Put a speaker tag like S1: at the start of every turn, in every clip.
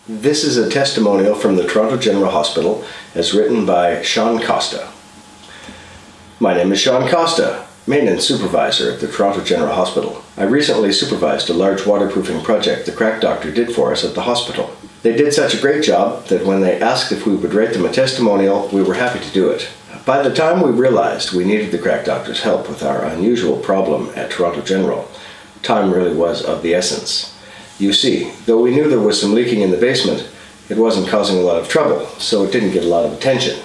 S1: This is a testimonial from the Toronto General Hospital as written by Sean Costa. My name is Sean Costa, Maintenance Supervisor at the Toronto General Hospital. I recently supervised a large waterproofing project the Crack Doctor did for us at the hospital. They did such a great job that when they asked if we would write them a testimonial, we were happy to do it. By the time we realized we needed the Crack Doctor's help with our unusual problem at Toronto General, time really was of the essence. You see, though we knew there was some leaking in the basement, it wasn't causing a lot of trouble, so it didn't get a lot of attention.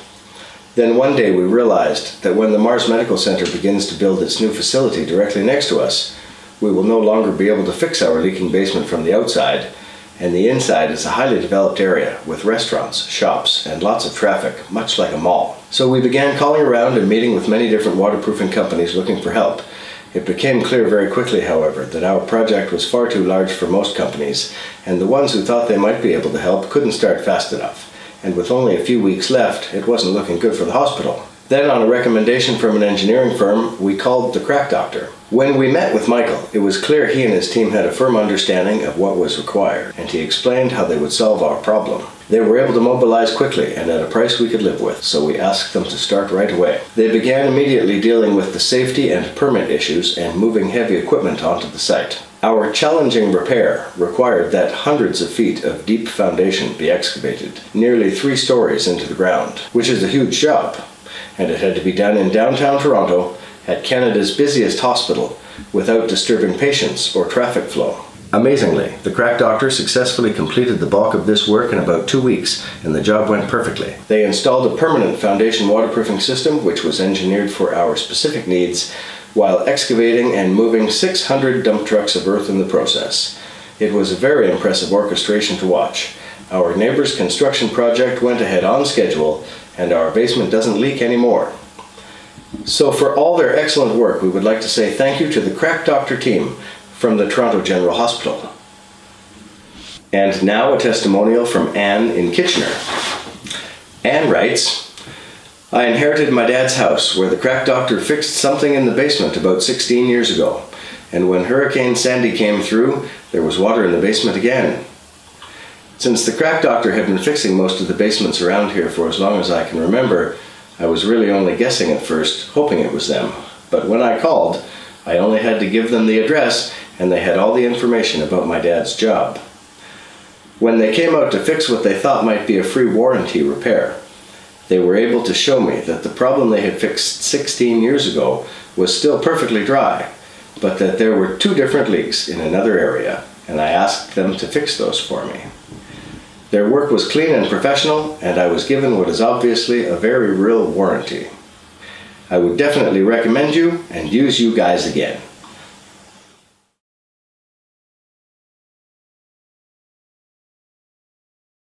S1: Then one day we realized that when the Mars Medical Center begins to build its new facility directly next to us, we will no longer be able to fix our leaking basement from the outside, and the inside is a highly developed area with restaurants, shops, and lots of traffic, much like a mall. So we began calling around and meeting with many different waterproofing companies looking for help. It became clear very quickly, however, that our project was far too large for most companies, and the ones who thought they might be able to help couldn't start fast enough. And with only a few weeks left, it wasn't looking good for the hospital. Then, on a recommendation from an engineering firm, we called the Crack Doctor. When we met with Michael, it was clear he and his team had a firm understanding of what was required, and he explained how they would solve our problem. They were able to mobilize quickly and at a price we could live with, so we asked them to start right away. They began immediately dealing with the safety and permit issues and moving heavy equipment onto the site. Our challenging repair required that hundreds of feet of deep foundation be excavated, nearly 3 stories into the ground, which is a huge job, and it had to be done in downtown Toronto at Canada's busiest hospital without disturbing patients or traffic flow. Amazingly, the Crack Doctor successfully completed the bulk of this work in about 2 weeks, and the job went perfectly. They installed a permanent foundation waterproofing system which was engineered for our specific needs, while excavating and moving 600 dump trucks of earth in the process. It was a very impressive orchestration to watch. Our neighbor's construction project went ahead on schedule, and our basement doesn't leak anymore. So for all their excellent work, we would like to say thank you to the Crack Doctor team from the Toronto General Hospital. And now a testimonial from Anne in Kitchener. Anne writes, I inherited my dad's house where the Crack Doctor fixed something in the basement about 16 years ago, and when Hurricane Sandy came through, there was water in the basement again. Since the Crack Doctor had been fixing most of the basements around here for as long as I can remember, I was really only guessing at first, hoping it was them. But when I called, I only had to give them the address, and they had all the information about my dad's job. When they came out to fix what they thought might be a free warranty repair, they were able to show me that the problem they had fixed 16 years ago was still perfectly dry, but that there were 2 different leaks in another area, and I asked them to fix those for me. Their work was clean and professional, and I was given what is obviously a very real warranty. I would definitely recommend you and use you guys again.